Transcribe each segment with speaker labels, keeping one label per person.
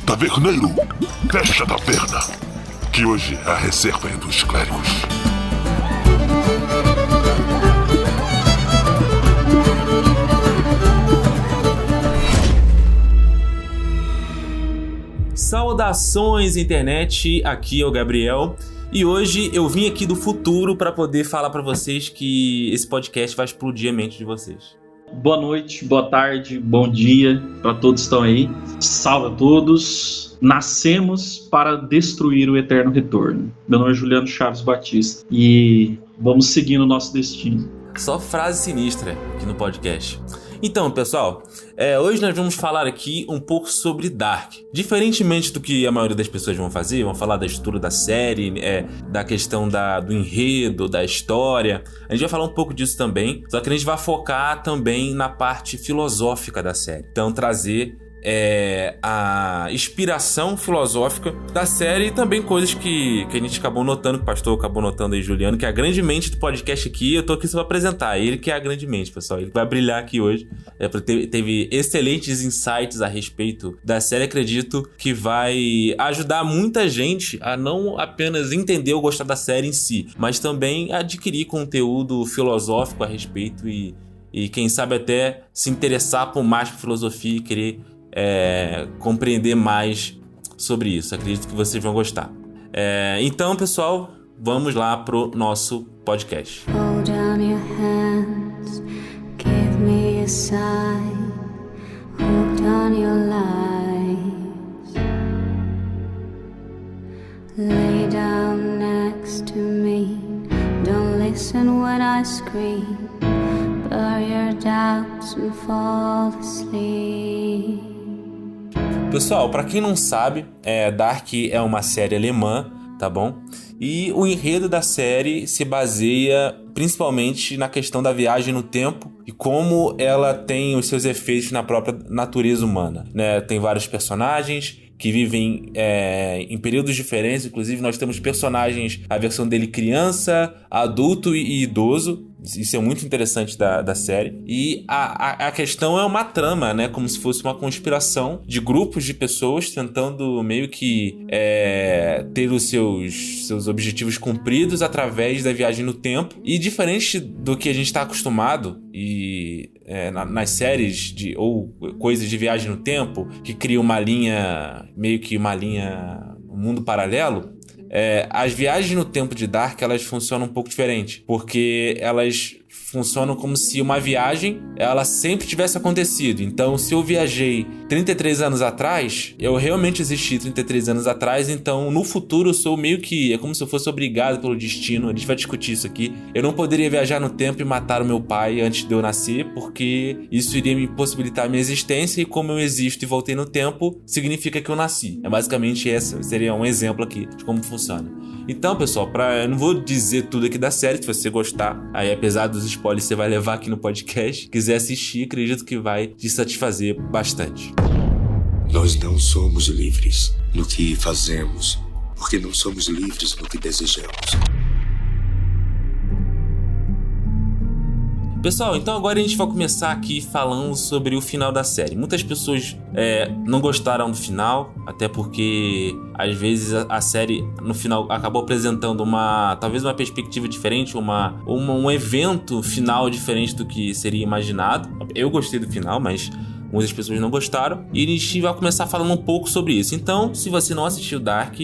Speaker 1: Taverneiro, fecha a taverna, que hoje a reserva é dos clérigos.
Speaker 2: Saudações, internet, aqui é o Gabriel e hoje eu vim aqui do futuro para poder falar para vocês que esse podcast vai explodir a mente de vocês.
Speaker 3: Boa noite, boa tarde, bom dia para todos que estão aí. Salve a todos. Nascemos para destruir o eterno retorno. Meu nome é Juliano Chaves Batista e vamos seguindo o nosso destino.
Speaker 2: Só frase sinistra aqui no podcast. Então, pessoal, hoje nós vamos falar aqui um pouco sobre Dark. Diferentemente do que a maioria das pessoas vão fazer, vão falar da estrutura da série, da questão do enredo, da história. A gente vai falar um pouco disso também, só que a gente vai focar também na parte filosófica da série. Então, trazer a inspiração filosófica da série e também coisas que a gente acabou notando, que o pastor acabou notando aí, Juliano, que é a grande mente do podcast aqui. Eu tô aqui só pra apresentar ele, que é a grande mente, pessoal. Ele vai brilhar aqui hoje. Teve excelentes insights a respeito da série. Acredito que vai ajudar muita gente a não apenas entender ou gostar da série em si, mas também adquirir conteúdo filosófico a respeito e quem sabe até se interessar por mais por filosofia e querer compreender mais sobre isso. Acredito que vocês vão gostar. Então, pessoal, vamos lá pro nosso podcast. Hold down your hands, give me a sign, hold down your lies, lay down next to me, don't listen when I scream, bury your doubts and fall asleep. Pessoal, pra quem não sabe, Dark é uma série alemã, tá bom? E o enredo da série se baseia principalmente na questão da viagem no tempo e como ela tem os seus efeitos na própria natureza humana, né? Tem vários personagens que vivem em períodos diferentes. Inclusive nós temos personagens, a versão dele criança, adulto e idoso. Isso é muito interessante da série. E a questão é uma trama, né? Como se fosse uma conspiração de grupos de pessoas tentando meio que ter os seus objetivos cumpridos através da viagem no tempo. E diferente do que a gente está acostumado nas séries ou coisas de viagem no tempo, que cria uma linha, um mundo paralelo, as viagens no tempo de Dark, elas funcionam um pouco diferente, porque elas funcionam como se uma viagem, ela sempre tivesse acontecido. Então, se eu viajei 33 anos atrás, eu realmente existi 33 anos atrás, então no futuro eu sou meio que, é como se eu fosse obrigado pelo destino. A gente vai discutir isso aqui. Eu não poderia viajar no tempo e matar o meu pai antes de eu nascer, porque isso iria me impossibilitar a minha existência, e como eu existo e voltei no tempo, significa que eu nasci. Basicamente esse seria um exemplo aqui de como funciona. Então, pessoal, eu não vou dizer tudo aqui da série. Se você gostar, aí apesar dos spoilers você vai levar aqui no podcast, quiser assistir, acredito que vai te satisfazer bastante.
Speaker 4: Nós não somos livres no que fazemos, porque não somos livres no que desejamos.
Speaker 2: Pessoal, então agora a gente vai começar aqui falando sobre o final da série. Muitas pessoas não gostaram do final, até porque às vezes a série no final acabou apresentando talvez uma perspectiva diferente, um evento final diferente do que seria imaginado. Eu gostei do final, mas muitas pessoas não gostaram, e a gente vai começar falando um pouco sobre isso. Então, se você não assistiu Dark,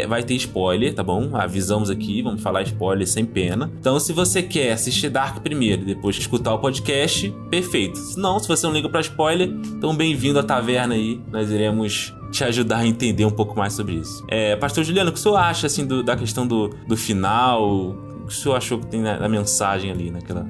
Speaker 2: vai ter spoiler, tá bom? Avisamos aqui, vamos falar spoiler sem pena. Então, se você quer assistir Dark primeiro e depois escutar o podcast, perfeito. Se não, se você não liga pra spoiler, então bem-vindo à taverna aí, nós iremos te ajudar a entender um pouco mais sobre isso. Pastor Juliano, o que o senhor acha assim, da questão do final? O que o senhor achou que tem na mensagem ali, naquela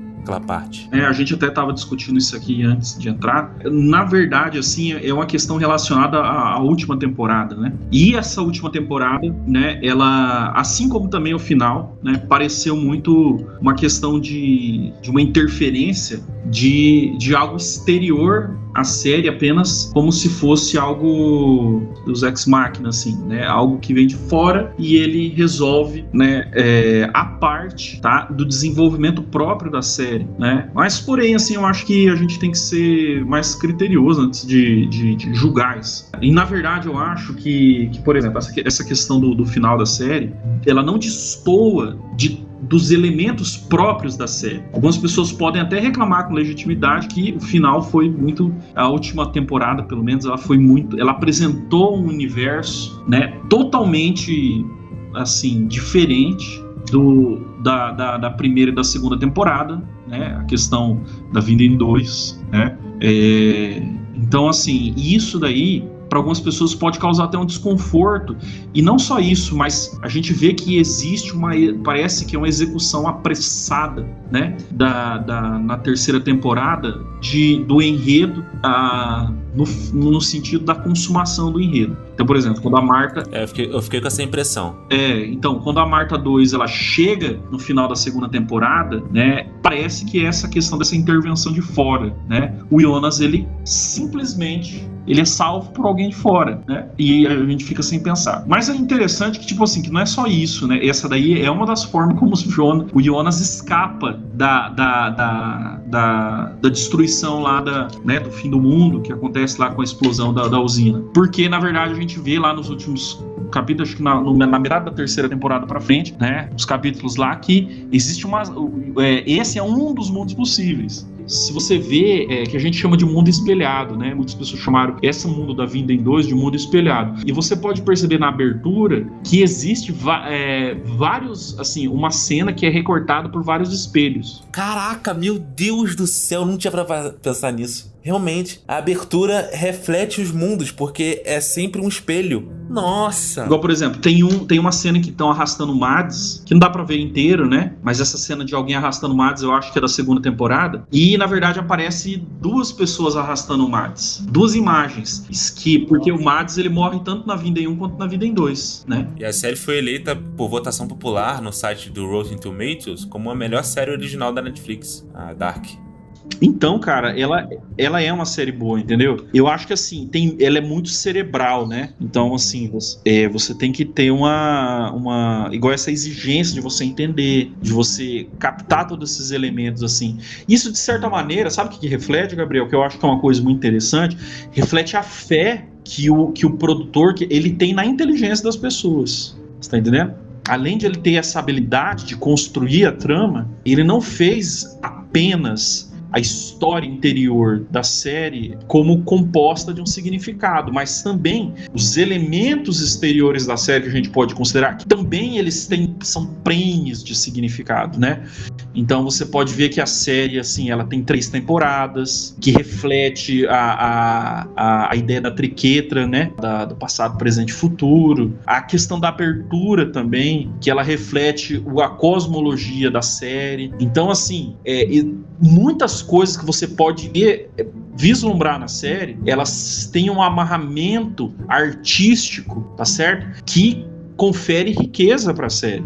Speaker 2: parte?
Speaker 3: A gente até estava discutindo isso aqui antes de entrar. Na verdade, assim, é uma questão relacionada à última temporada, né? E essa última temporada, né, ela, assim como também o final, né, pareceu muito uma questão de uma interferência de algo exterior à série, apenas como se fosse algo dos Ex Machina, assim, né? Algo que vem de fora e ele resolve, né, a parte, tá, do desenvolvimento próprio da série, né? Mas, porém, assim, eu acho que a gente tem que ser mais criterioso antes de julgar isso. E, na verdade, eu acho que por exemplo, essa questão do final da série, ela não destoa dos elementos próprios da série. Algumas pessoas podem até reclamar com legitimidade que o final foi muito... A última temporada, pelo menos, ela apresentou um universo, né, totalmente, assim, diferente da primeira e da segunda temporada, né? A questão da vinda em dois, né? Então, assim, isso daí para algumas pessoas pode causar até um desconforto, e não só isso, mas a gente vê que existe parece que é uma execução apressada, né, na terceira temporada do enredo, no sentido da consumação do enredo. Então, por exemplo, quando a Marta...
Speaker 5: Eu fiquei com essa impressão.
Speaker 3: Então, quando a Marta 2 ela chega no final da segunda temporada, né, parece que essa questão dessa intervenção de fora, né, o Jonas, ele simplesmente é salvo por alguém de fora, né, e a gente fica sem pensar. Mas é interessante que, tipo assim, que não é só isso, né, essa daí é uma das formas como o Jonas escapa da destruição lá né, do fim do mundo, que acontece lá com a explosão da usina. Porque, na verdade, a gente vê lá nos últimos capítulos, acho que na metade da terceira temporada pra frente, né, os capítulos lá, que existe esse é um dos mundos possíveis. Se você vê, que a gente chama de mundo espelhado, né? Muitas pessoas chamaram esse mundo da vinda em dois de mundo espelhado. E você pode perceber na abertura que existe vários, assim, uma cena que é recortada por vários espelhos.
Speaker 5: Caraca, meu Deus do céu, não tinha pra pensar nisso. Realmente, a abertura reflete os mundos, porque é sempre um espelho. Nossa!
Speaker 3: Igual, por exemplo, tem uma cena que estão arrastando o Mads, que não dá pra ver inteiro, né? Mas essa cena de alguém arrastando o Mads, eu acho que é da segunda temporada. E, na verdade, aparece duas pessoas arrastando o Mads. Duas imagens. Porque o Mads, ele morre tanto na Vinda em 1 quanto na Vinda em 2, né?
Speaker 5: E a série foi eleita por votação popular no site do Rotten Tomatoes como a melhor série original da Netflix, a Dark.
Speaker 3: Então, cara, ela é uma série boa, entendeu? Eu acho que, assim, ela é muito cerebral, né? Então, assim, você tem que ter igual essa exigência de você entender, de você captar todos esses elementos, assim. Isso, de certa maneira, sabe o que reflete, Gabriel? Que eu acho que é uma coisa muito interessante. Reflete a fé que o produtor, ele tem na inteligência das pessoas. Você tá entendendo? Além de ele ter essa habilidade de construir a trama, ele não fez apenas a história interior da série como composta de um significado, mas também os elementos exteriores da série que a gente pode considerar que também eles são prenhes de significado, né? Então você pode ver que a série, assim, ela tem 3 temporadas, que reflete a ideia da triquetra, né? Do passado, presente e futuro. A questão da abertura também, que ela reflete a cosmologia da série. Então, assim, muitas coisas que você pode vislumbrar na série, elas têm um amarramento artístico, tá certo? Que confere riqueza para a série.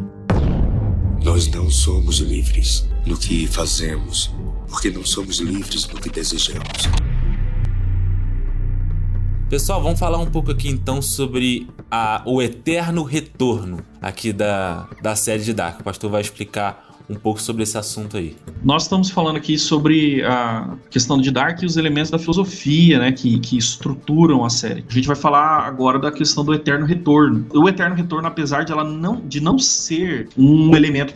Speaker 4: Nós não somos livres no que fazemos, porque não somos livres no que desejamos.
Speaker 5: Pessoal, vamos falar um pouco aqui então sobre o eterno retorno aqui da série de Dark. O pastor vai explicar um pouco sobre esse assunto aí.
Speaker 3: Nós estamos falando aqui sobre a questão de Dark e os elementos da filosofia, né, que estruturam a série. A gente vai falar agora da questão do Eterno Retorno. O Eterno Retorno, apesar de não ser um elemento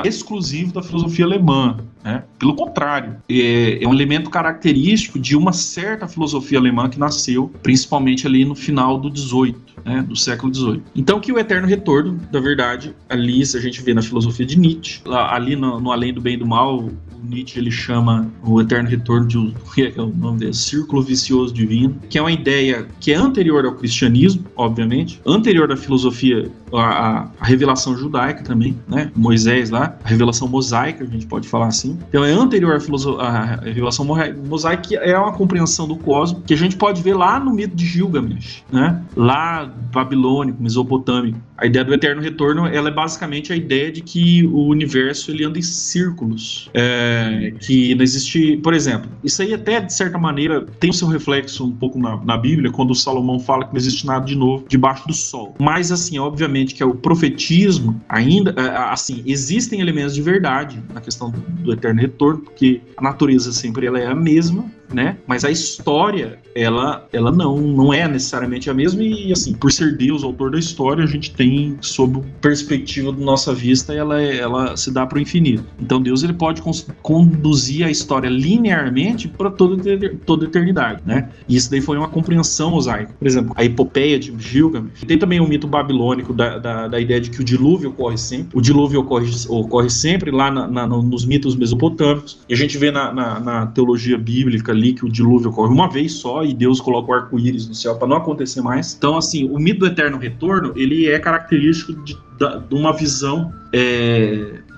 Speaker 3: exclusivo da filosofia alemã, né? Pelo contrário, é um elemento característico de uma certa filosofia alemã que nasceu principalmente ali no final do 18, né, do século XVIII. Então, que o Eterno Retorno, na verdade, ali a gente vê na filosofia de Nietzsche, ali no Além do Bem e do Mal, o Nietzsche ele chama o Eterno Retorno de o nome dele, Círculo Vicioso Divino, que é uma ideia que é anterior ao cristianismo, obviamente, anterior da filosofia a revelação judaica também, né? Moisés lá, a revelação mosaica, a gente pode falar assim. Então é anterior à revelação mosaica, que é uma compreensão do cosmos que a gente pode ver lá no mito de Gilgamesh, né? Lá babilônico, mesopotâmico. A ideia do eterno retorno, ela é basicamente a ideia de que o universo ele anda em círculos, que não existe, por exemplo, isso aí até de certa maneira tem o seu reflexo um pouco na Bíblia, quando o Salomão fala que não existe nada de novo debaixo do sol. Mas assim, obviamente que é o profetismo ainda, assim, existem elementos de verdade na questão do eterno retorno, porque a natureza sempre ela é a mesma, né? Mas a história, ela não é necessariamente a mesma e, assim, por ser Deus o autor da história, a gente tem, sob perspectiva da nossa vista, ela se dá para o infinito. Então Deus ele pode conduzir a história linearmente para toda a eternidade, né? E isso daí foi uma compreensão mosaica. Por exemplo, a epopeia de Gilgamesh. Tem também o mito babilônico da ideia de que o dilúvio ocorre sempre. O dilúvio ocorre sempre lá nos mitos mesopotâmicos. E a gente vê na teologia bíblica ali que o dilúvio ocorre uma vez só e Deus coloca o arco-íris no céu para não acontecer mais. Então, assim, o mito do eterno retorno, ele é característico de uma visão,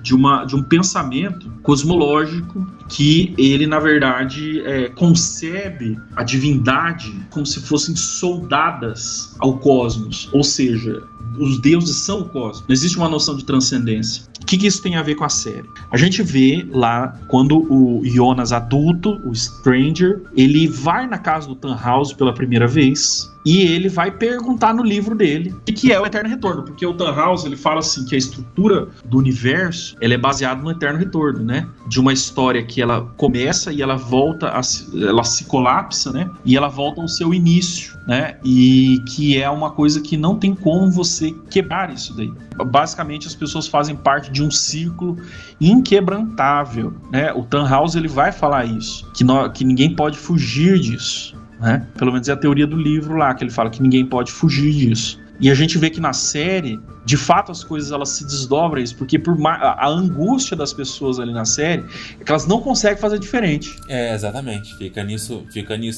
Speaker 3: de um pensamento cosmológico que ele, na verdade, concebe a divindade como se fossem soldadas ao cosmos, ou seja, os deuses são o cosmos. Não existe uma noção de transcendência. O que isso tem a ver com a série? A gente vê lá quando o Jonas adulto, o Stranger, ele vai na casa do Tannhaus pela primeira vez e ele vai perguntar no livro dele o que é o Eterno Retorno, porque o Tannhaus ele fala assim que a estrutura do universo ela é baseada no Eterno Retorno, né? De uma história que ela começa e ela volta, ela se colapsa, né? E ela volta ao seu início, né? E que é uma coisa que não tem como você quebrar isso daí. Basicamente as pessoas fazem parte de um círculo inquebrantável, né? O Tannhaus ele vai falar isso, que ninguém pode fugir disso, né? Pelo menos é a teoria do livro lá, que ele fala que ninguém pode fugir disso. E a gente vê que na série, de fato, as coisas elas se desdobram isso, porque a angústia das pessoas ali na série é que elas não conseguem fazer diferente.
Speaker 5: Exatamente. Fica nisso,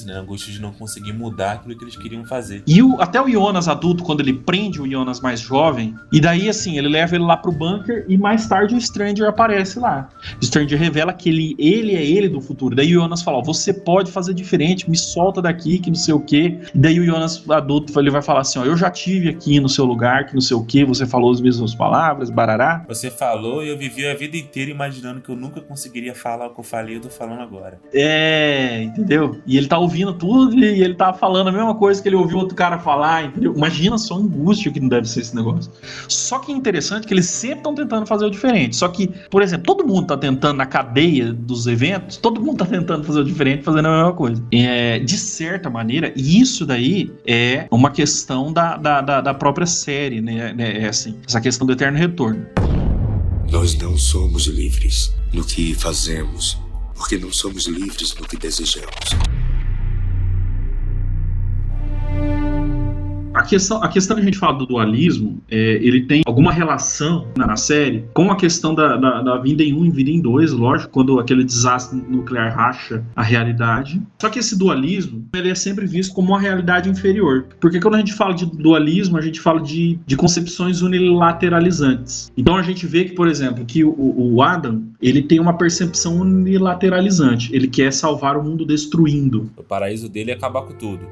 Speaker 5: né? A angústia de não conseguir mudar aquilo que eles queriam fazer.
Speaker 3: E até o Jonas adulto, quando ele prende o Jonas mais jovem, e daí, assim, ele leva ele lá pro bunker e mais tarde o Stranger aparece lá. O Stranger revela que ele é ele do futuro. Daí o Jonas fala, você pode fazer diferente, me solta daqui, que não sei o quê. E daí o Jonas adulto ele vai falar assim, eu já tive aqui no seu lugar, que não sei o que, você falou as mesmas palavras, barará.
Speaker 5: Você falou e eu vivi a vida inteira imaginando que eu nunca conseguiria falar o que eu falei, eu tô falando agora.
Speaker 3: Entendeu? E ele tá ouvindo tudo e ele tá falando a mesma coisa que ele ouviu outro cara falar, entendeu? Imagina só a angústia que não deve ser esse negócio. Só que é interessante que eles sempre estão tentando fazer o diferente. Só que, por exemplo, todo mundo tá tentando na cadeia dos eventos, todo mundo tá tentando fazer o diferente, fazendo a mesma coisa. De certa maneira, isso daí é uma questão da própria série, né? Assim, essa questão do eterno retorno.
Speaker 4: Nós não somos livres no que fazemos, porque não somos livres no que desejamos.
Speaker 3: A questão que a gente fala do dualismo, ele tem alguma relação na série com a questão da vida em 1 e vida em 2, lógico, quando aquele desastre nuclear racha a realidade. Só que esse dualismo, ele é sempre visto como uma realidade inferior. Porque quando a gente fala de dualismo, a gente fala de concepções unilateralizantes. Então a gente vê que, por exemplo, que o Adam, ele tem uma percepção unilateralizante. Ele quer salvar o mundo destruindo.
Speaker 5: O paraíso dele é acabar com tudo.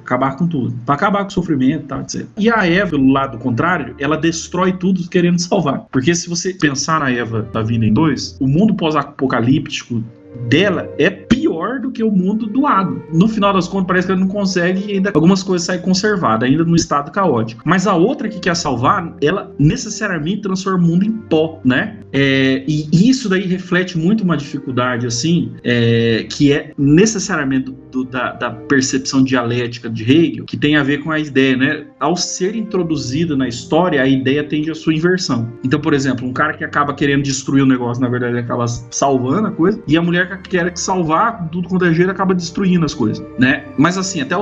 Speaker 3: Acabar com tudo. Para acabar com o sofrimento, tal, etc. E a Eva, pelo lado contrário, ela destrói tudo querendo salvar. Porque se você pensar na Eva da vida em 2, o mundo pós-apocalíptico dela é pior do que o mundo do Adam. No final das contas, parece que ela não consegue e ainda algumas coisas saem conservadas, ainda no estado caótico. Mas a outra que quer salvar, ela necessariamente transforma o mundo em pó, né? E isso daí reflete muito uma dificuldade, assim, que é necessariamente da percepção dialética de Hegel, que tem a ver com a ideia, né? Ao ser introduzida na história, a ideia tende à sua inversão. Então, por exemplo, um cara que acaba querendo destruir o negócio, na verdade, ele acaba salvando a coisa, e a mulher que quer salvar tudo quanto é jeito acaba destruindo as coisas, né? Mas assim, até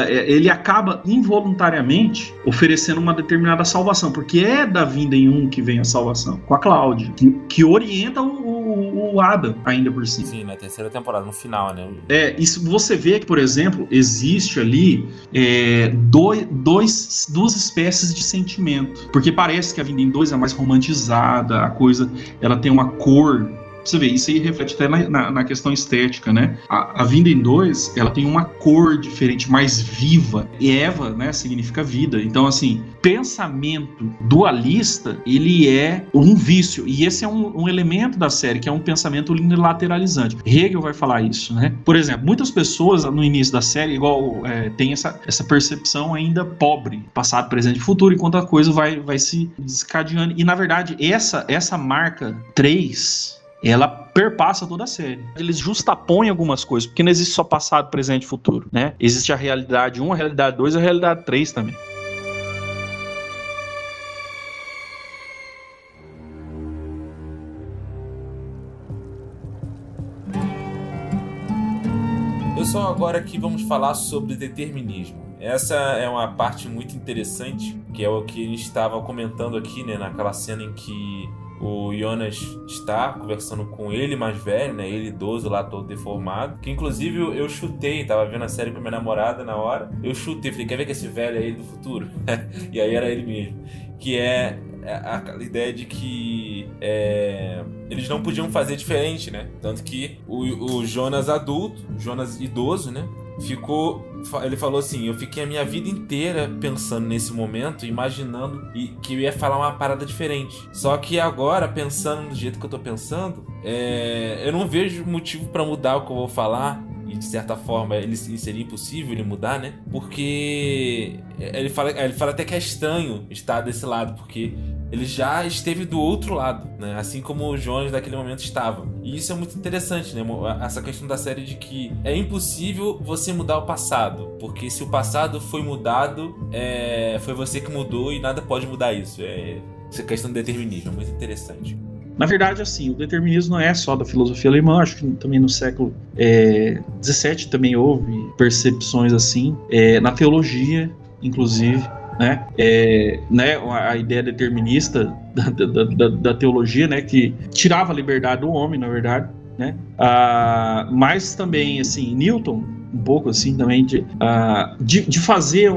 Speaker 3: ele acaba involuntariamente oferecendo uma determinada salvação, porque é da vinda em 1 que vem a salvação, com a Cláudia, que orienta o o Adam, ainda por cima.
Speaker 5: Sim, na terceira temporada, no final, né?
Speaker 3: Isso você vê que, por exemplo, existe ali duas espécies de sentimento. Porque parece que a Vinda em Dois é mais romantizada, a coisa, ela tem uma cor. Você vê, isso aí reflete até na questão estética, né? A Vinda em Dois, ela tem uma cor diferente, mais viva. E Eva, né, significa vida. Então, assim, pensamento dualista, ele é um vício. E esse é um elemento da série, que é um pensamento unilateralizante. Hegel vai falar isso, né? Por exemplo, muitas pessoas no início da série, tem essa percepção ainda pobre, passado, presente e futuro, enquanto a coisa vai se descadeando. E, na verdade, essa marca 3... ela perpassa toda a série. Eles justapõem algumas coisas, porque não existe só passado, presente e futuro, né? Existe a realidade 1, a realidade 2 e a realidade 3 também.
Speaker 5: Pessoal, agora aqui vamos falar sobre determinismo. Essa é uma parte muito interessante, que é o que a gente estava comentando aqui, né? Naquela cena em que o Jonas está conversando com ele mais velho, né? Ele idoso lá, todo deformado. Que inclusive eu chutei, tava vendo a série com minha namorada na hora. Eu chutei, falei, quer ver que esse velho é ele do futuro? E aí era ele mesmo. Que é a ideia de que eles não podiam fazer diferente, né? Tanto que o Jonas adulto, o Jonas idoso, né? Ele falou assim, eu fiquei a minha vida inteira pensando nesse momento, imaginando que eu ia falar uma parada diferente. Só que agora, pensando do jeito que eu tô pensando, eu não vejo motivo pra mudar o que eu vou falar. E de certa forma seria impossível ele mudar, né? Porque ele fala até que é estranho estar desse lado, porque ele já esteve do outro lado, né? Assim como o Jonas naquele momento estava. E isso é muito interessante, né? Essa questão da série de que é impossível você mudar o passado, porque se o passado foi mudado, foi você que mudou e nada pode mudar isso. Essa questão do determinismo é muito interessante.
Speaker 3: Na verdade, assim, o determinismo não é só da filosofia alemã, acho que também no século XVII também houve percepções assim, na teologia, inclusive, né? A ideia determinista da teologia, né? Que tirava a liberdade do homem, na verdade, né? Mas também, assim, Newton, um pouco assim também de fazer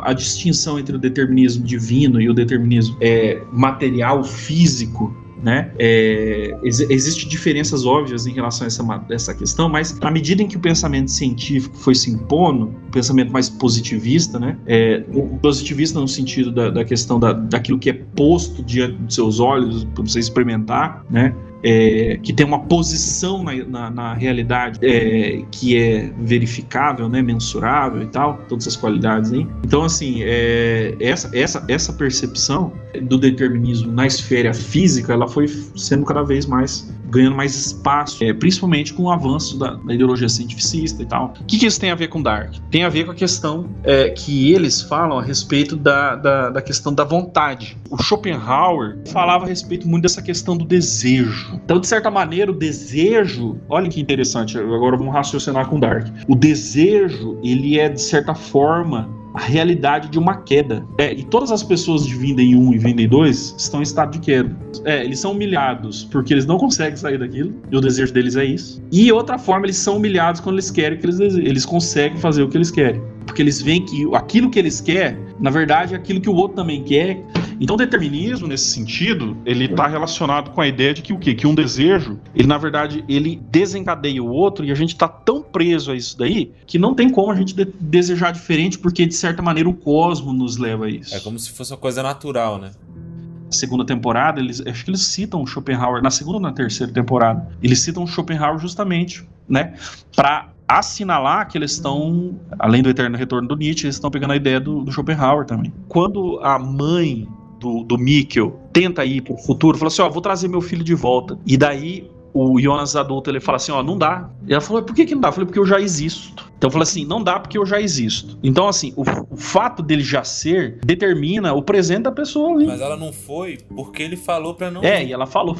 Speaker 3: a distinção entre o determinismo divino e o determinismo material, físico, né? Existem diferenças óbvias em relação a essa questão, mas à medida em que o pensamento científico foi se impondo, o pensamento mais positivista, né? Positivista no sentido da questão daquilo que é posto diante dos seus olhos para você experimentar, né? Que tem uma posição na realidade que é verificável, né, mensurável e tal, todas essas qualidades aí. Então, assim, essa percepção do determinismo na esfera física, ela foi sendo cada vez mais, ganhando mais espaço, principalmente com o avanço da ideologia cientificista e tal. O que isso tem a ver com Dark? Tem a ver com a questão que eles falam a respeito da questão da vontade. O Schopenhauer falava a respeito muito dessa questão do desejo. Então, de certa maneira, o desejo... Olha que interessante, agora vamos raciocinar com Dark. O desejo, ele é, de certa forma, a realidade de uma queda. E todas as pessoas de Vinda em 1 e Vinda em 2 estão em estado de queda. Eles são humilhados porque eles não conseguem sair daquilo, e o desejo deles é isso. E outra forma, eles são humilhados quando eles querem o que eles desejam. Eles conseguem fazer o que eles querem. Porque eles veem que aquilo que eles querem, na verdade, é aquilo que o outro também quer. Então, o determinismo, nesse sentido, ele está relacionado com a ideia de que o quê? Que um desejo, ele, na verdade, ele desencadeia o outro, e a gente está tão preso a isso daí, que não tem como a gente desejar diferente, porque, de certa maneira, o cosmos nos leva a isso.
Speaker 5: É como se fosse uma coisa natural, né?
Speaker 3: Na segunda temporada, acho que eles citam Schopenhauer, na segunda ou na terceira temporada, eles citam Schopenhauer justamente, né, para assinalar que eles estão, além do eterno retorno do Nietzsche, eles estão pegando a ideia do Schopenhauer também. Quando a mãe do Mikkel tenta ir pro futuro, fala assim, vou trazer meu filho de volta. E daí o Jonas adulto, ele fala assim, não dá. E ela falou, por que não dá? Eu falei, porque eu já existo. Então eu falei assim, não dá porque eu já existo. Então assim, o fato dele já ser determina o presente da pessoa ali.
Speaker 5: Mas ela não foi porque ele falou pra não
Speaker 3: ir. E ela falou,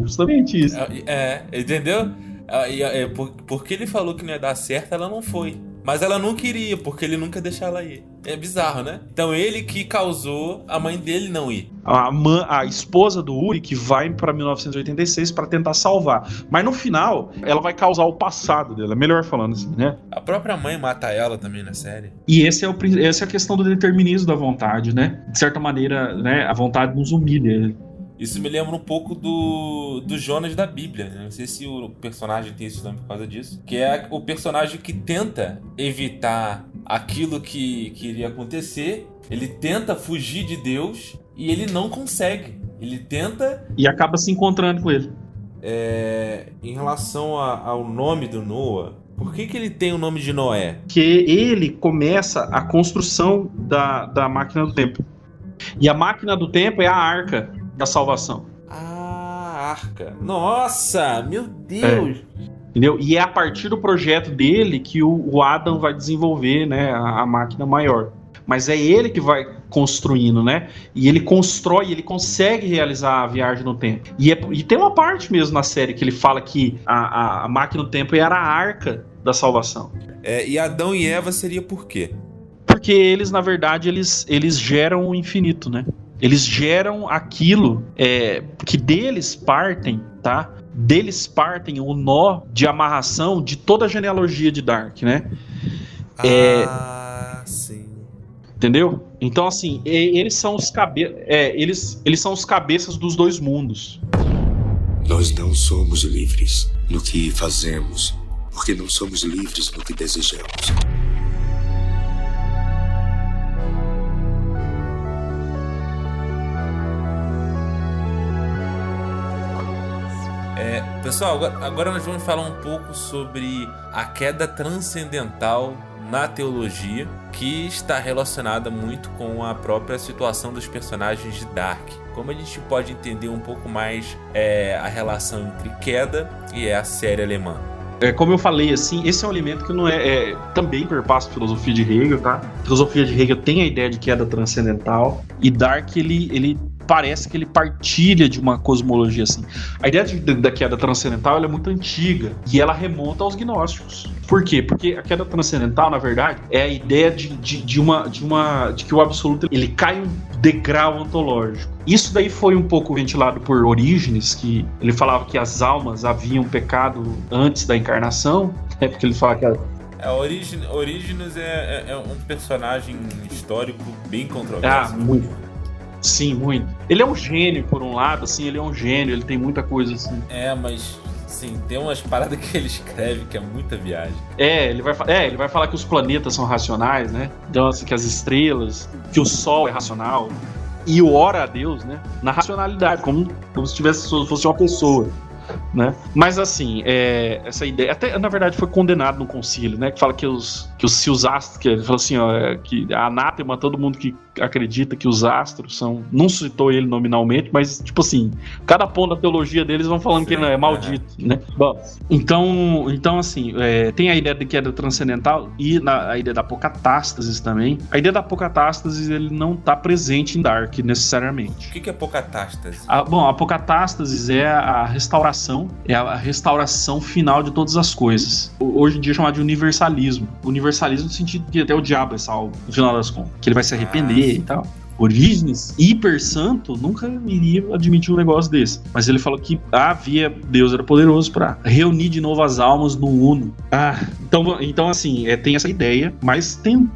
Speaker 3: justamente isso.
Speaker 5: Entendeu? Porque ele falou que não ia dar certo, ela não foi. Mas ela não queria, porque ele nunca deixa ela ir. É bizarro, né? Então ele que causou a mãe dele não ir.
Speaker 3: A esposa do Uri que vai pra 1986 pra tentar salvar. Mas no final, ela vai causar o passado dela. Melhor falando assim, né?
Speaker 5: A própria mãe mata ela também na série.
Speaker 3: E essa é a questão do determinismo da vontade, né? De certa maneira, né, a vontade nos humilha.
Speaker 5: Isso me lembra um pouco do Jonas da Bíblia, né? Não sei se o personagem tem esse nome por causa disso. Que é o personagem que tenta evitar aquilo que iria acontecer. Ele tenta fugir de Deus e ele não consegue. Ele tenta...
Speaker 3: E acaba se encontrando com ele.
Speaker 5: Em relação ao nome do Noah, por que ele tem o nome de Noé?
Speaker 3: Porque ele começa a construção da máquina do tempo. E a máquina do tempo é a arca da salvação.
Speaker 5: Ah, arca. Nossa, meu Deus.
Speaker 3: Entendeu? E é a partir do projeto dele que o Adam vai desenvolver, né, a máquina maior. Mas é ele que vai construindo, né? E ele constrói, ele consegue realizar a viagem no tempo. E tem uma parte mesmo na série que ele fala que a máquina do tempo era a arca da salvação.
Speaker 5: E Adão e Eva seria por quê?
Speaker 3: Porque eles, na verdade, eles geram o infinito, né? Eles geram aquilo que deles partem, tá? Deles partem o nó de amarração de toda a genealogia de Dark, né?
Speaker 5: Sim.
Speaker 3: Entendeu? Então, assim, eles são os eles são os cabeças dos dois mundos.
Speaker 4: Nós não somos livres no que fazemos, porque não somos livres no que desejamos.
Speaker 5: Pessoal, agora nós vamos falar um pouco sobre a queda transcendental na teologia, que está relacionada muito com a própria situação dos personagens de Dark. Como a gente pode entender um pouco mais a relação entre queda e a série alemã?
Speaker 3: Como eu falei, assim, esse é um elemento que não também perpassa a filosofia de Hegel, tá? A filosofia de Hegel tem a ideia de queda transcendental, e Dark, ele parece que ele partilha de uma cosmologia assim. A ideia da queda transcendental ela é muito antiga e ela remonta aos gnósticos. Por quê? Porque a queda transcendental, na verdade, é a ideia de que o absoluto ele cai um degrau ontológico. Isso daí foi um pouco ventilado por Orígenes, que ele falava que as almas haviam pecado antes da encarnação, porque ele fala que
Speaker 5: Orígenes é um personagem histórico bem controverso.
Speaker 3: Muito. Sim, muito. Ele é um gênio, por um lado, assim, ele tem muita coisa, assim.
Speaker 5: Mas, sim, tem umas paradas que ele escreve que é muita viagem.
Speaker 3: Ele vai falar que os planetas são racionais, né? Então, assim, que as estrelas, que o Sol é racional. E ora a Deus, né? Na racionalidade, como se fosse uma pessoa, né? Mas, assim, essa ideia, até, na verdade, foi condenado no concílio, né? Que fala que se os astros, que ele fala assim, que a anátema, todo mundo que acredita que os astros são, não citou ele nominalmente, mas tipo assim, cada ponto da teologia deles vão falando que ele é maldito, né? Bom, então assim, tem a ideia de queda transcendental e a ideia da apocatástase também. A ideia da apocatástase ele não está presente em Dark necessariamente.
Speaker 5: O que é apocatástase?
Speaker 3: A apocatástase é a restauração final de todas as coisas. Hoje em dia é chamado de universalismo. Universalismo no sentido que até o diabo é salvo, no final das contas, que ele vai se arrepender e tal. Orígenes, hiper santo, nunca iria admitir um negócio desse. Mas ele falou que Deus era poderoso para reunir de novo as almas no uno. Então assim, tem essa ideia, mas tem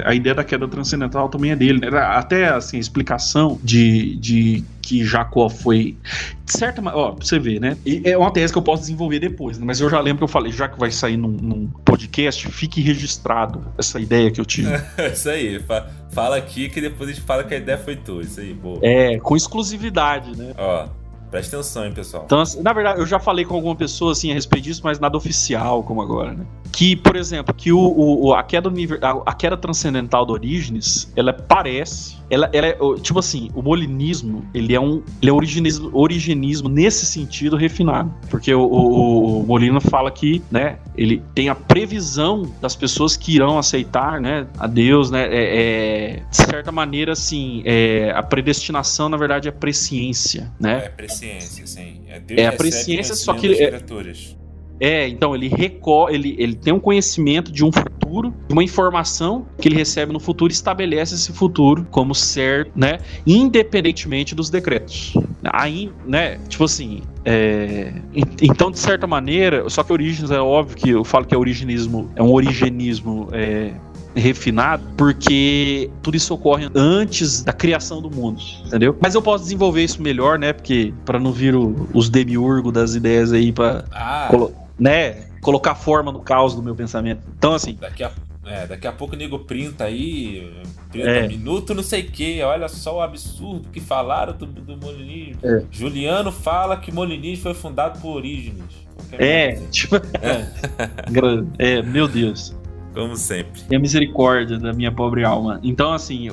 Speaker 3: a ideia da queda transcendental também é dele. Até assim, a explicação de que Jacó foi de certa maneira, pra você ver, né? E é uma tese que eu posso desenvolver depois, né? Mas eu já lembro que eu falei, já que vai sair num podcast, fique registrado essa ideia que eu tive.
Speaker 5: Isso aí, fala aqui que depois a gente fala que a ideia foi tua, isso aí, boa.
Speaker 3: Com exclusividade, né?
Speaker 5: Presta atenção, hein, pessoal.
Speaker 3: Então, assim, na verdade, eu já falei com alguma pessoa assim a respeito disso, mas nada oficial como agora, né? Que, por exemplo, que a queda transcendental do Orígenes, ela parece... Ela é, tipo assim, o molinismo, ele é origenismo nesse sentido refinado. Porque o Molino fala que, né, ele tem a previsão das pessoas que irão aceitar, né, a Deus, né, de certa maneira, assim, a predestinação, na verdade, é presciência, né?
Speaker 5: É presciência, sim. Deus
Speaker 3: a presciência, só que... Então ele tem um conhecimento de um futuro, uma informação que ele recebe no futuro e estabelece esse futuro como certo, né? Independentemente dos decretos. Aí, né? Tipo assim, então de certa maneira, só que Orígenes é óbvio que eu falo que é um origenismo refinado, porque tudo isso ocorre antes da criação do mundo, entendeu? Mas eu posso desenvolver isso melhor, né? Porque para não vir os demiurgos das ideias aí para colocar forma no caos do meu pensamento. Então assim,
Speaker 5: daqui a pouco o nego printa aí, minuto não sei o que, olha só o absurdo que falaram do molinismo. Juliano fala que molinismo foi fundado por Orígenes.
Speaker 3: Meu Deus.
Speaker 5: Como sempre.
Speaker 3: E a misericórdia da minha pobre alma. Então, assim,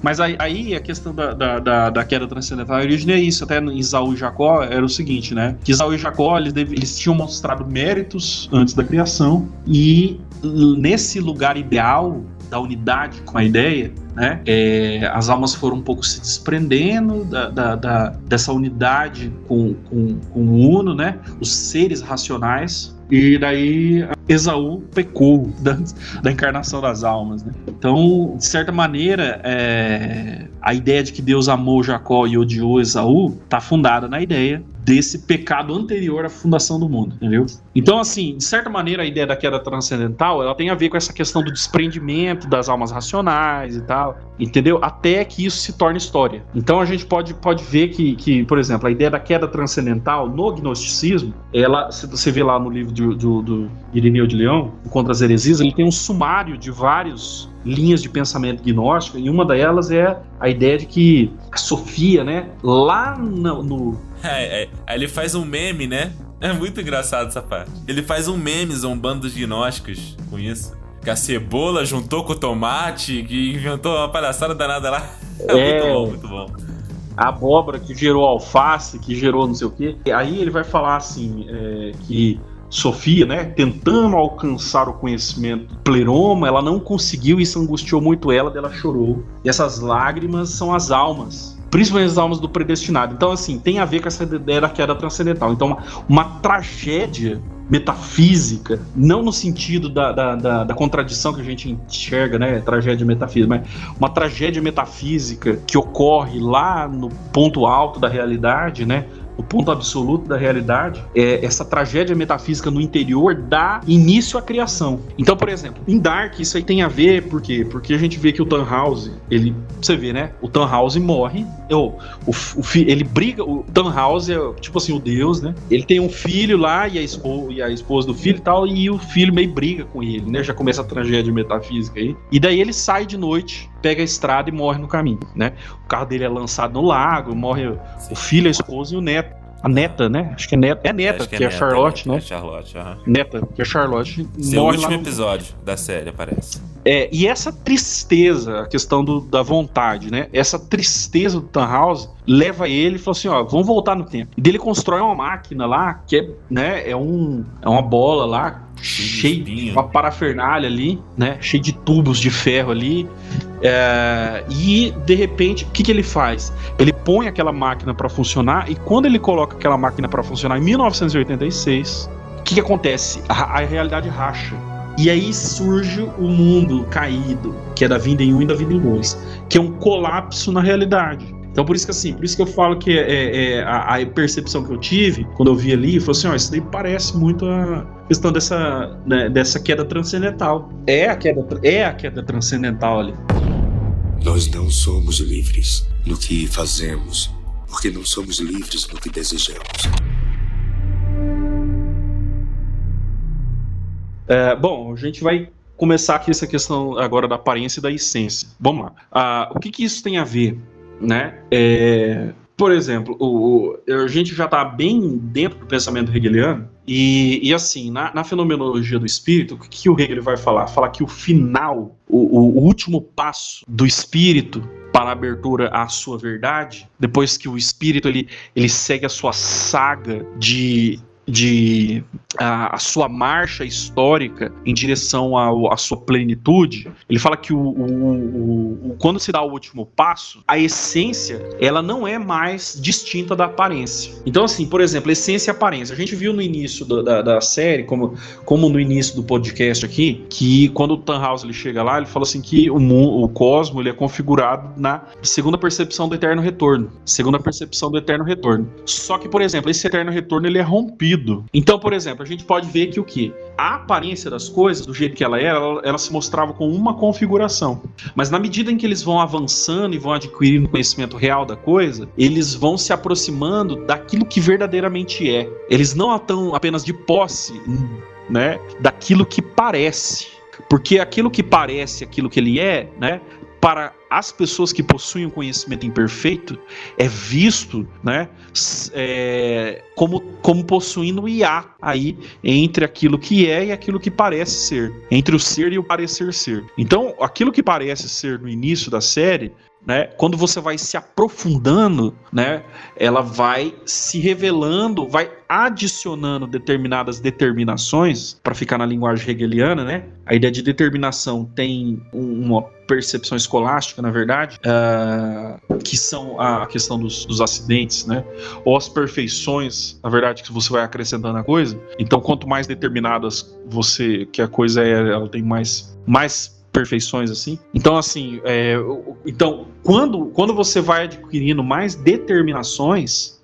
Speaker 3: mas aí a questão da queda transcendental, a origem é isso. Até em Esaú e Jacó era o seguinte, né? Que Esaú e Jacó, eles tinham mostrado méritos antes da criação, e nesse lugar ideal da unidade com a ideia, né? As almas foram um pouco se desprendendo dessa unidade com o Uno, né? Os seres racionais. E daí Esaú pecou da encarnação das almas, né? Então, de certa maneira, a ideia de que Deus amou Jacó e odiou Esaú está fundada na ideia desse pecado anterior à fundação do mundo, entendeu? Então, assim, de certa maneira, a ideia da queda transcendental, ela tem a ver com essa questão do desprendimento das almas racionais e tal, entendeu? Até que isso se torne história. Então, a gente pode ver que, por exemplo, a ideia da queda transcendental no gnosticismo, se você vê lá no livro do Irineu de Leão, Contra as Heresias, ele tem um sumário de várias linhas de pensamento gnóstico, e uma delas é a ideia de que a Sofia, né, lá no...
Speaker 5: Ele faz um meme, né? É muito engraçado essa parte. Ele faz um meme zombando dos gnósticos com isso. Que a cebola juntou com o tomate, que inventou uma palhaçada danada lá. Muito bom, muito bom.
Speaker 3: A abóbora que gerou alface, que gerou não sei o quê. E aí ele vai falar assim, que Sofia, né, tentando alcançar o conhecimento pleroma, ela não conseguiu, e isso angustiou muito ela chorou. E essas lágrimas são as almas, principalmente as almas do predestinado. Então, assim, tem a ver com essa ideia da queda transcendental. Então, uma tragédia metafísica, não no sentido da contradição que a gente enxerga, né, tragédia metafísica, mas uma tragédia metafísica que ocorre lá no ponto alto da realidade, né, o ponto absoluto da realidade, essa tragédia metafísica no interior dá início à criação. Então, por exemplo, em Dark isso aí tem a ver, por quê? Porque a gente vê que o Tannhäuser, você vê, né? O Tannhäuser morre, ele briga, o Tannhäuser é tipo assim, o Deus, né? Ele tem um filho lá e a esposa do filho e tal, e o filho meio briga com ele, né? Já começa a tragédia metafísica aí. E daí ele sai de noite, pega a estrada e morre no caminho, né? O carro dele é lançado no lago, morre o filho, a esposa e o neto. A neta, né? Acho que é neta. É neta, que é a Charlotte, né?
Speaker 5: É Charlotte, aham.
Speaker 3: Neta, que é a Charlotte.
Speaker 5: Seu último episódio da série, aparece.
Speaker 3: E essa tristeza, a questão da vontade, né? Essa tristeza do Tannhäuser leva ele e fala assim, ó, vamos voltar no tempo. E dele constrói uma máquina lá, que é uma bola lá, cheia de uma parafernália ali, né? Cheia de tubos de ferro ali. E de repente, o que ele faz? Ele põe aquela máquina para funcionar, e quando ele coloca aquela máquina para funcionar em 1986, o que acontece? A realidade racha. E aí surge o mundo caído, que é da vida em um e da vida em dois, que é um colapso na realidade. Então por isso que eu falo que a percepção que eu tive quando eu vi ali, foi assim, ó, isso daí parece muito a questão dessa queda transcendental. É a queda transcendental ali.
Speaker 4: Nós não somos livres no que fazemos, porque não somos livres no que desejamos.
Speaker 3: Bom, a gente vai começar aqui essa questão agora da aparência e da essência. Vamos lá. O que isso tem a ver, né? Por exemplo, a gente já está bem dentro do pensamento hegeliano, e assim, na fenomenologia do espírito, o que o Hegel vai falar? Falar que o final, o último passo do espírito para a abertura à sua verdade, depois que o espírito ele segue a sua saga a sua marcha histórica em direção à sua plenitude, ele fala que o quando se dá o último passo, a essência, ela não é mais distinta da aparência. Então, assim, por exemplo, essência e aparência. A gente viu no início da série, como no início do podcast aqui, que quando o Tannhaus ele chega lá, ele fala assim que o cosmo ele é configurado na segunda percepção do eterno retorno. Segunda percepção do eterno retorno. Só que, por exemplo, esse eterno retorno ele é rompido. Então, por exemplo, a gente pode ver que o quê? A aparência das coisas, do jeito que ela era, ela se mostrava com uma configuração. Mas na medida em que eles vão avançando e vão adquirindo conhecimento real da coisa, eles vão se aproximando daquilo que verdadeiramente é. Eles não estão apenas de posse, né, daquilo que parece. Porque aquilo que parece, aquilo que ele é, né, para as pessoas que possuem um conhecimento imperfeito, é visto, né, como possuindo um hiato aí entre aquilo que é e aquilo que parece ser, entre o ser e o parecer ser. Então, aquilo que parece ser no início da série, né, quando você vai se aprofundando, né, ela vai se revelando, vai adicionando determinadas determinações, para ficar na linguagem hegeliana, né? A ideia de determinação tem uma percepção escolástica, na verdade, que são a questão dos acidentes, né? Ou as perfeições, na verdade, que você vai acrescentando a coisa. Então, quanto mais determinadas que a coisa é, ela tem mais perfeições, assim. Então, assim, quando você vai adquirindo mais determinações,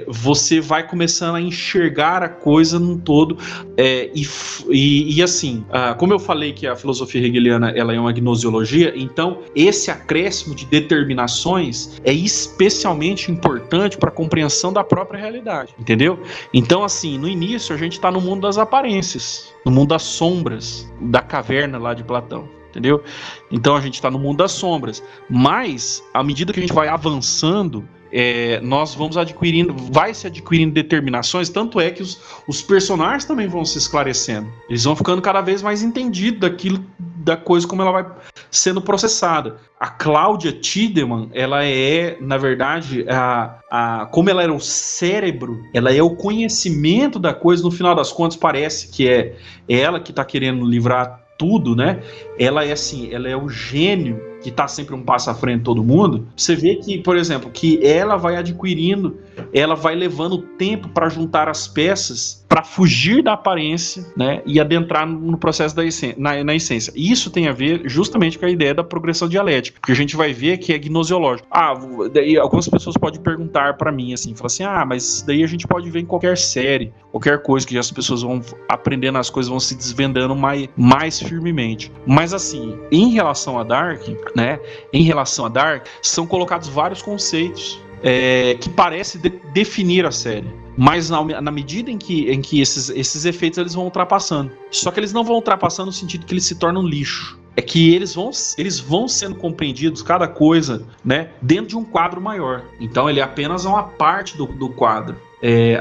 Speaker 3: você vai começando a enxergar a coisa num todo, e assim, como eu falei que a filosofia hegeliana ela é uma gnosiologia, então esse acréscimo de determinações é especialmente importante para a compreensão da própria realidade, entendeu? Então, assim, no início a gente está no mundo das aparências, no mundo das sombras, da caverna lá de Platão. Entendeu? Então a gente está no mundo das sombras, mas à medida que a gente vai avançando, nós vai se adquirindo determinações, tanto é que os personagens também vão se esclarecendo, eles vão ficando cada vez mais entendidos da coisa como ela vai sendo processada. A Cláudia Tiedemann, ela é, na verdade, como ela era o cérebro, ela é o conhecimento da coisa, no final das contas parece que é ela que está querendo livrar tudo, né? Ela é assim, ela é o gênio que tá sempre um passo à frente de todo mundo. Você vê que, por exemplo, que ela vai adquirindo, ela vai levando tempo para juntar as peças, para fugir da aparência, né, e adentrar no processo na essência. E isso tem a ver justamente com a ideia da progressão dialética, porque a gente vai ver que é gnosiológico. Daí algumas pessoas podem perguntar para mim assim, falar assim, mas daí a gente pode ver em qualquer série, qualquer coisa que as pessoas vão aprendendo as coisas, vão se desvendando mais firmemente. Mas assim, em relação a Dark, né, são colocados vários conceitos que parecem definir a série. Mas na medida em que esses efeitos eles vão ultrapassando. Só que eles não vão ultrapassando no sentido que eles se tornam lixo. É que eles vão sendo compreendidos, cada coisa, né, dentro de um quadro maior. Então ele é apenas uma parte do quadro.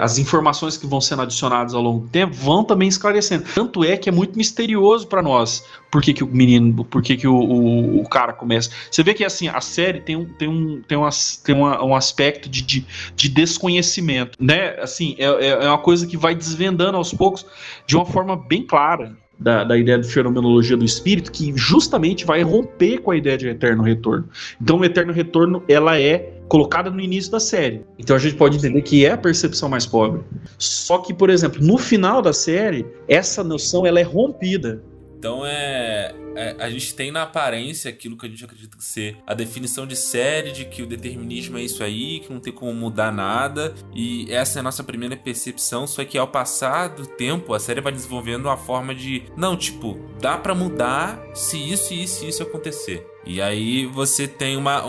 Speaker 3: As informações que vão sendo adicionadas ao longo do tempo vão também esclarecendo. Tanto é que é muito misterioso para nós por que o menino, por que o cara começa. Você vê que assim, a série tem um aspecto de desconhecimento, né? Assim, é uma coisa que vai desvendando aos poucos de uma forma bem clara da ideia de fenomenologia do espírito, que justamente vai romper com a ideia de eterno retorno. Então o eterno retorno, ela é colocada no início da série. Então a gente pode entender que é a percepção mais pobre. Só que, por exemplo, no final da série, essa noção ela é rompida.
Speaker 5: Então a gente tem na aparência aquilo que a gente acredita ser a definição de série, de que o determinismo é isso aí, que não tem como mudar nada, e essa é a nossa primeira percepção. Só que ao passar do tempo, a série vai desenvolvendo uma forma de, não, tipo, dá pra mudar se isso e isso e isso acontecer. E aí você tem uma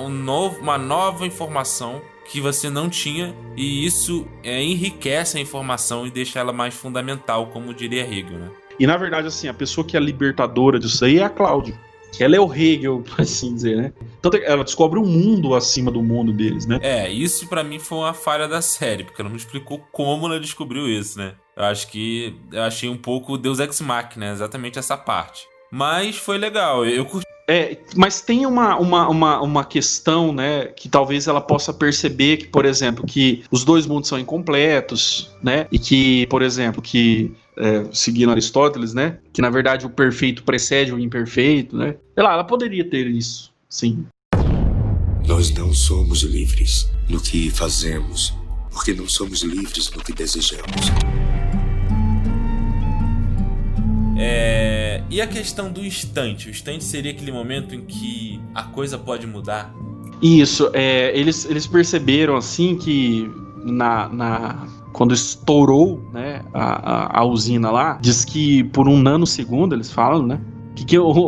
Speaker 5: nova informação que você não tinha, e isso enriquece a informação e deixa ela mais fundamental, como diria Hegel, né?
Speaker 3: E na verdade, assim, a pessoa que é a libertadora disso aí é a Cláudia. Ela é o Hegel, por assim dizer, né? Tanto ela descobre um mundo acima do mundo deles, né?
Speaker 5: Isso pra mim foi uma falha da série, porque ela não me explicou como ela descobriu isso, né? Eu achei um pouco Deus Ex Machina, né? Exatamente essa parte. Mas foi legal, eu curti.
Speaker 3: Mas tem uma questão, né, que talvez ela possa perceber que, por exemplo, que os dois mundos são incompletos, né, e que, por exemplo, seguindo Aristóteles, né, que na verdade o perfeito precede o imperfeito, né, sei lá, ela poderia ter isso, sim.
Speaker 4: Nós não somos livres no que fazemos, porque não somos livres no que desejamos.
Speaker 5: E a questão do instante? O instante seria aquele momento em que a coisa pode mudar?
Speaker 3: Isso, eles perceberam assim que quando estourou, né, a usina lá, diz que por um nanosegundo, eles falam, né?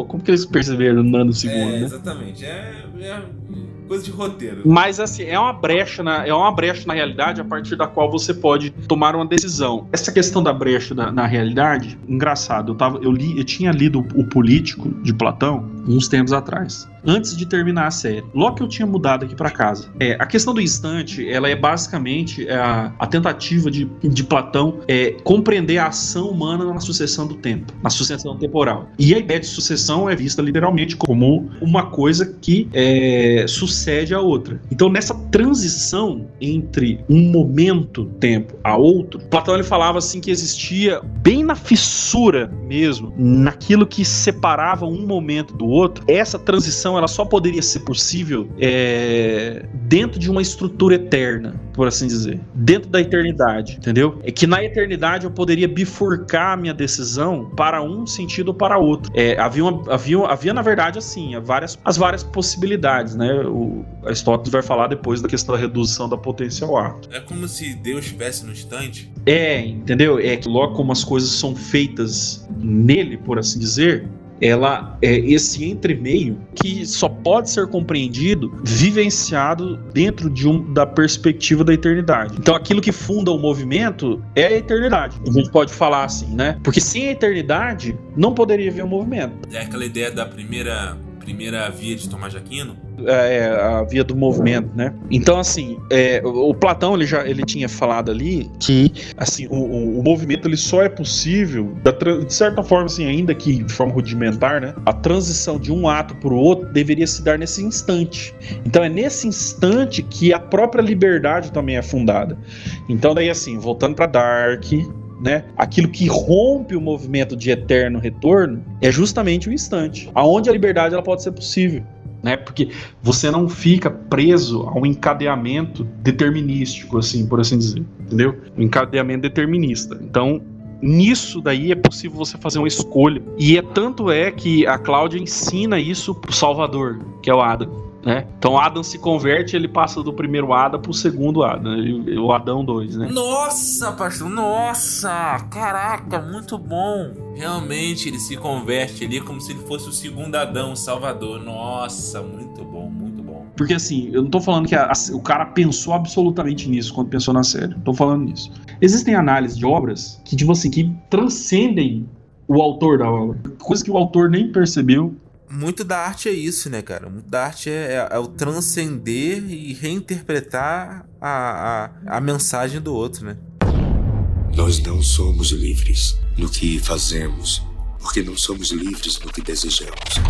Speaker 3: Como que eles perceberam no nanosegundo, né?
Speaker 5: Exatamente, é coisa de roteiro.
Speaker 3: Mas assim, é uma brecha na realidade a partir da qual você pode tomar uma decisão. Essa questão da brecha na realidade, engraçado, eu tinha lido O Político de Platão uns tempos atrás, antes de terminar a série. Logo que eu tinha mudado aqui para casa. A questão do instante, ela é basicamente a tentativa de Platão compreender a ação humana na sucessão do tempo, na sucessão temporal. E a ideia de sucessão é vista literalmente como uma coisa que sucede a outra. Então, nessa transição entre um momento tempo a outro, Platão ele falava assim que existia bem na fissura mesmo, naquilo que separava um momento do outro. Essa transição ela só poderia ser possível dentro de uma estrutura eterna, por assim dizer, dentro da eternidade, entendeu? É que na eternidade eu poderia bifurcar a minha decisão para um sentido ou para outro. Havia na verdade assim, as várias possibilidades, né? Aristóteles vai falar depois da questão da redução da potência ao ato.
Speaker 5: É como se Deus estivesse no instante?
Speaker 3: Entendeu? É que logo como as coisas são feitas nele, por assim dizer, ela é esse entremeio que só pode ser compreendido, vivenciado dentro da perspectiva da eternidade. Então aquilo que funda o movimento é a eternidade. A gente pode falar assim, né? Porque sem a eternidade não poderia haver um movimento.
Speaker 5: É aquela ideia da primeira via de Tomás de Aquino?
Speaker 3: A via do movimento, né? Então, assim, o Platão ele tinha falado ali que assim, o movimento ele só é possível, de certa forma, assim, ainda que de forma rudimentar, né? A transição de um ato para o outro deveria se dar nesse instante. Então, é nesse instante que a própria liberdade também é fundada. Então, daí, assim, voltando para Dark, né? Aquilo que rompe o movimento de eterno retorno é justamente o instante, aonde a liberdade ela pode ser possível, né? Porque você não fica preso a um encadeamento determinístico, assim, por assim dizer, entendeu? Um encadeamento determinista. Então, nisso daí é possível você fazer uma escolha. E tanto que a Cláudia ensina isso pro Salvador, que é o Adam. Né? Então Adam se converte, ele passa do primeiro Adam pro segundo Adam, o Adão 2, né?
Speaker 5: Nossa, pastor, nossa, caraca, muito bom. Realmente ele se converte ali como se ele fosse o segundo Adão, o Salvador. Nossa, muito bom, muito bom.
Speaker 3: Porque assim, eu não tô falando que o cara pensou absolutamente nisso quando pensou na série, não tô falando nisso. Existem análises de obras que, tipo assim, que transcendem o autor da obra, coisa que o autor nem percebeu.
Speaker 5: Muito da arte é isso, né, cara? Muito da arte é o transcender e reinterpretar a mensagem do outro, né?
Speaker 4: Nós não somos livres no que fazemos, porque não somos livres no que desejamos.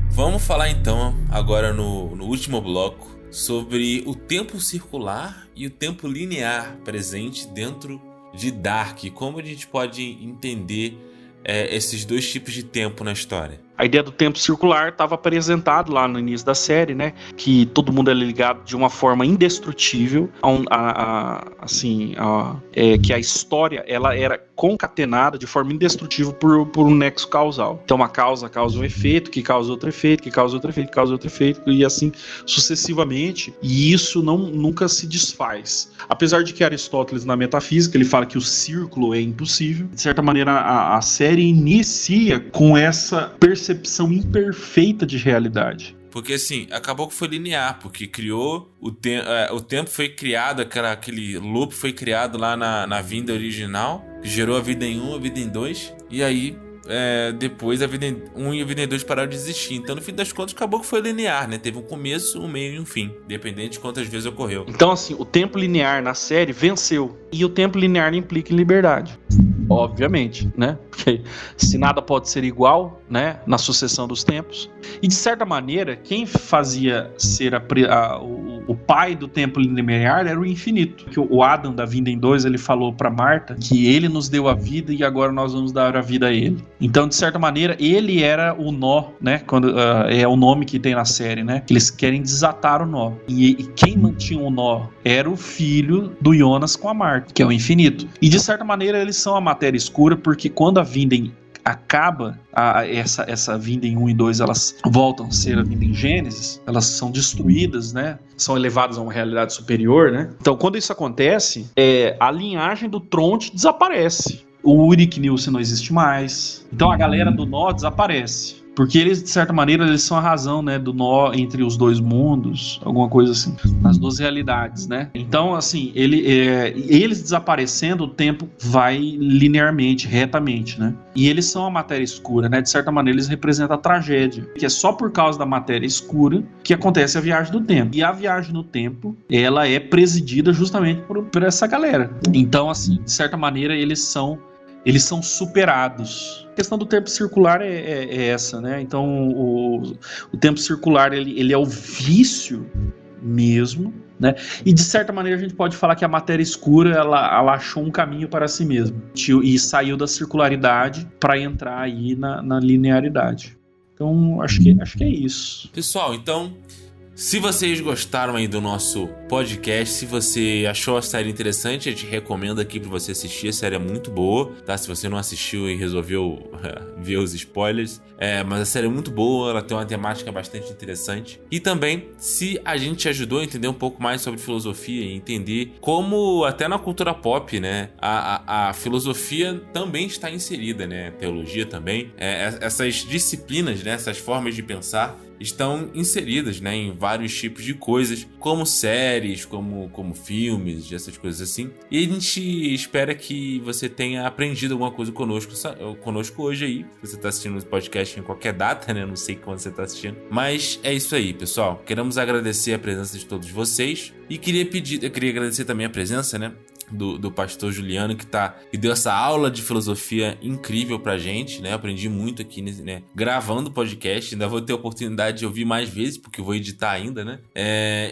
Speaker 5: Vamos falar então, agora no último bloco, sobre o tempo circular e o tempo linear presente dentro de Dark. Como a gente pode entender esses dois tipos de tempo na história?
Speaker 3: A ideia do tempo circular estava apresentado lá no início da série, né? Que todo mundo é ligado de uma forma indestrutível, que a história ela era concatenada de forma indestrutível por um nexo causal. Então uma causa causa um efeito, que causa outro efeito, que causa outro efeito, que causa outro efeito, e assim sucessivamente. E isso nunca se desfaz. Apesar de que Aristóteles, na metafísica, ele fala que o círculo é impossível. De certa maneira, a série inicia com essa percepção imperfeita de realidade.
Speaker 5: Porque assim, acabou que foi linear, porque criou o tempo foi criado, aquele loop foi criado lá na vinda original, que gerou a vida em 1, a vida em 2, e aí depois a vida em 1 e a vida em 2 pararam de existir. Então, no fim das contas, acabou que foi linear, né? Teve um começo, um meio e um fim, dependente de quantas vezes ocorreu.
Speaker 3: Então, assim, o tempo linear na série venceu, e o tempo linear implica em liberdade. Obviamente, né? Porque se nada pode ser igual, né? Na sucessão dos tempos. E de certa maneira, quem fazia ser o o pai do tempo linear era o infinito. Que o Adam da Vinda em 2, ele falou pra Marta que ele nos deu a vida e agora nós vamos dar a vida a ele. Então, de certa maneira, ele era o nó, né? Quando, é o nome que tem na série, né? Que eles querem desatar o nó. E quem mantinha o nó era o filho do Jonas com a Marta, que é o infinito. E de certa maneira, eles são a matéria escura, porque quando a Vinden acaba, essa Vinda em 1 e 2, elas voltam a ser a Vinda em Gênesis, elas são destruídas, né? São elevadas a uma realidade superior, né? Então, quando isso acontece, a linhagem do Tronte desaparece. O Ulrich Nielsen não existe mais. Então, a galera do nó desaparece. Porque eles, de certa maneira, eles são a razão, né, do nó entre os dois mundos, alguma coisa assim, nas duas realidades, né? Então, assim, eles desaparecendo, o tempo vai linearmente, retamente, né? E eles são a matéria escura, né? De certa maneira, eles representam a tragédia, que é só por causa da matéria escura que acontece a viagem do tempo. E a viagem no tempo, ela é presidida justamente por essa galera. Então, assim, de certa maneira, eles são superados. A questão do tempo circular é essa, né? Então, o tempo circular, ele é o vício mesmo, né? E, de certa maneira, a gente pode falar que a matéria escura, ela achou um caminho para si mesma e saiu da circularidade para entrar aí na linearidade. Então, acho que é isso.
Speaker 5: Pessoal, então, se vocês gostaram aí do nosso podcast, se você achou a série interessante, a gente recomenda aqui pra você assistir. A série é muito boa, tá? Se você não assistiu e resolveu ver os spoilers, mas a série é muito boa, ela tem uma temática bastante interessante. E também, se a gente te ajudou a entender um pouco mais sobre filosofia e entender como, até na cultura pop, né, a filosofia também está inserida, né? Teologia também. Essas disciplinas, né, essas formas de pensar estão inseridas, né, em vários tipos de coisas, como séries, como filmes, essas coisas assim. E a gente espera que você tenha aprendido alguma coisa conosco hoje aí. Você está assistindo o podcast em qualquer data, né? Não sei quando você está assistindo. Mas é isso aí, pessoal. Queremos agradecer a presença de todos vocês. E eu queria agradecer também a presença, né, do pastor Juliano, que deu essa aula de filosofia incrível pra gente, né? Aprendi muito aqui, né, gravando o podcast. Ainda vou ter a oportunidade de ouvir mais vezes, porque eu vou editar ainda, né?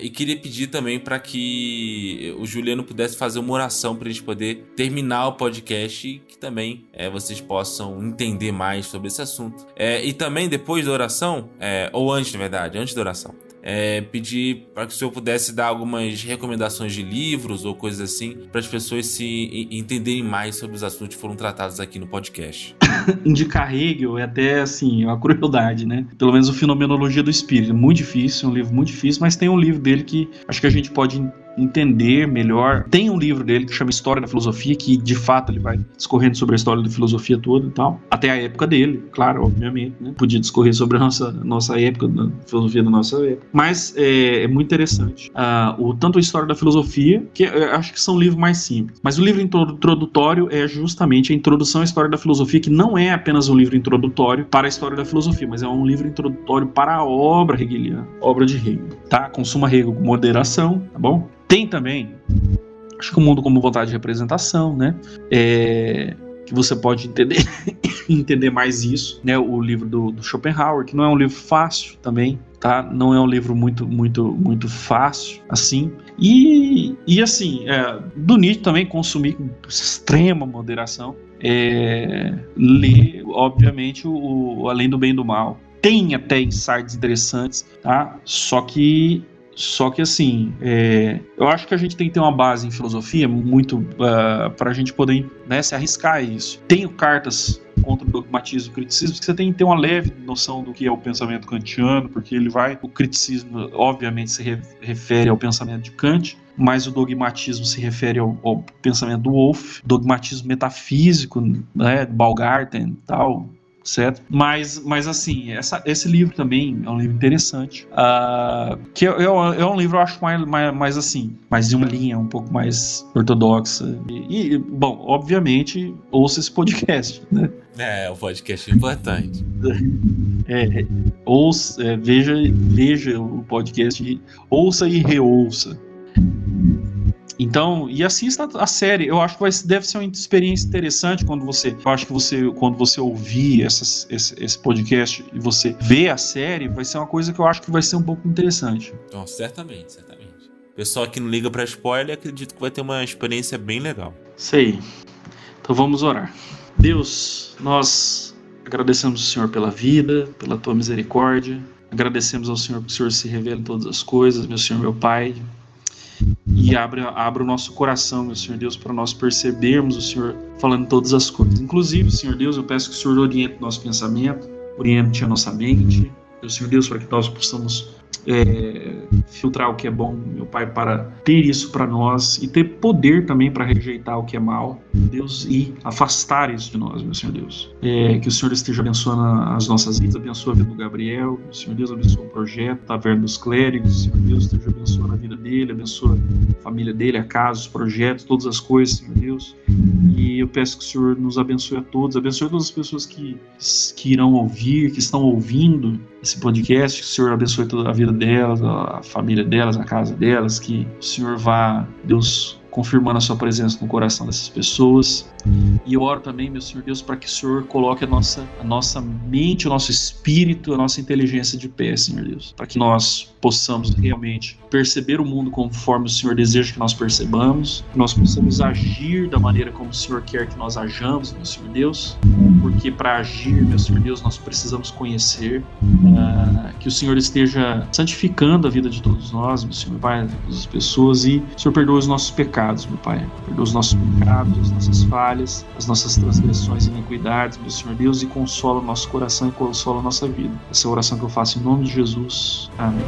Speaker 5: E queria pedir também para que o Juliano pudesse fazer uma oração pra gente poder terminar o podcast e que também vocês possam entender mais sobre esse assunto. E também depois da oração, ou antes, na verdade, antes da oração, pedir para que o senhor pudesse dar algumas recomendações de livros ou coisas assim, para as pessoas se entenderem mais sobre os assuntos que foram tratados aqui no podcast.
Speaker 3: Indicar Hegel é até, assim, uma crueldade, né? Pelo menos o Fenomenologia do Espírito. É muito difícil, é um livro muito difícil, mas tem um livro dele que acho que a gente pode entender melhor. Tem um livro dele que chama História da Filosofia, que de fato ele vai discorrendo sobre a história da filosofia toda e tal, até a época dele, claro, obviamente, né? Podia discorrer sobre a nossa época, da filosofia da nossa época, mas é muito interessante. Tanto a História da Filosofia, que eu acho que são livros mais simples, mas o livro introdutório é justamente a introdução à história da filosofia, que não é apenas um livro introdutório para a história da filosofia, mas é um livro introdutório para a obra hegeliana, obra de Hegel, tá? Consuma Hegel com moderação, tá bom? Tem também, acho que o Mundo como Vontade de Representação, né? Que você pode entender mais isso, né? O livro do Schopenhauer, que não é um livro fácil também, tá? Não é um livro muito fácil, assim. E assim, do Nietzsche também consumir com extrema moderação. Ler, obviamente, o Além do Bem e do Mal. Tem até insights interessantes, tá? Só que assim, eu acho que a gente tem que ter uma base em filosofia muito para a gente poder, né, se arriscar a isso. Tenho cartas contra o dogmatismo e o criticismo, porque você tem que ter uma leve noção do que é o pensamento kantiano, porque o criticismo obviamente se refere ao pensamento de Kant, mas o dogmatismo se refere ao pensamento do Wolff, dogmatismo metafísico, né, Baumgarten e tal, certo? Mas assim, esse livro também é um livro interessante, que é um livro, eu acho, mais assim, mais de uma linha um pouco mais ortodoxa. E bom, obviamente, ouça esse podcast, né?
Speaker 5: O podcast é importante.
Speaker 3: Veja o podcast, ouça e reouça. Então, e assista a série. Eu acho que deve ser uma experiência interessante quando você ouvir esse podcast e você ver a série, vai ser uma coisa que eu acho que vai ser um pouco interessante.
Speaker 5: Então, certamente. pessoal que não liga pra spoiler, acredito que vai ter uma experiência bem legal.
Speaker 3: Isso aí. Então vamos orar. Deus, nós agradecemos ao Senhor pela vida, pela tua misericórdia. Agradecemos ao Senhor que o Senhor se revela em todas as coisas, meu Senhor, meu Pai. E abra o nosso coração, meu Senhor Deus, para nós percebermos o Senhor falando todas as coisas. Inclusive, Senhor Deus, eu peço que o Senhor oriente o nosso pensamento, oriente a nossa mente, meu Senhor Deus, para que nós possamos filtrar o que é bom, meu Pai, para ter isso para nós e ter poder também para rejeitar o que é mal, Deus, e afastar isso de nós, meu Senhor Deus. Que o Senhor esteja abençoando as nossas vidas, abençoa a vida do Gabriel, meu Senhor Deus, abençoa o projeto, a Taverna dos Clérigos, Senhor Deus, esteja abençoando a vida dele, abençoa a família dele, a casa, os projetos, todas as coisas, Senhor Deus. E eu peço que o Senhor nos abençoe a todos, abençoe todas as pessoas que irão ouvir, que estão ouvindo esse podcast, que o Senhor abençoe toda a vida delas, a família delas, a casa delas, que o Senhor vá, Deus, confirmando a sua presença no coração dessas pessoas. E eu oro também, meu Senhor Deus, para que o Senhor coloque a nossa mente, o nosso espírito, a nossa inteligência de pé, Senhor Deus, para que nós possamos realmente perceber o mundo conforme o Senhor deseja que nós percebamos, que nós possamos agir da maneira como o Senhor quer que nós ajamos, meu Senhor Deus, porque para agir, meu Senhor Deus, nós precisamos conhecer, que o Senhor esteja santificando a vida de todos nós, meu Senhor, meu Pai, de todas as pessoas, e o Senhor perdoa os nossos pecados, meu Pai, perdoa os nossos pecados, as nossas falhas, as nossas transgressões e iniquidades, meu Senhor Deus, e consola o nosso coração e consola a nossa vida. Essa é a oração que eu faço em nome de Jesus. Amém.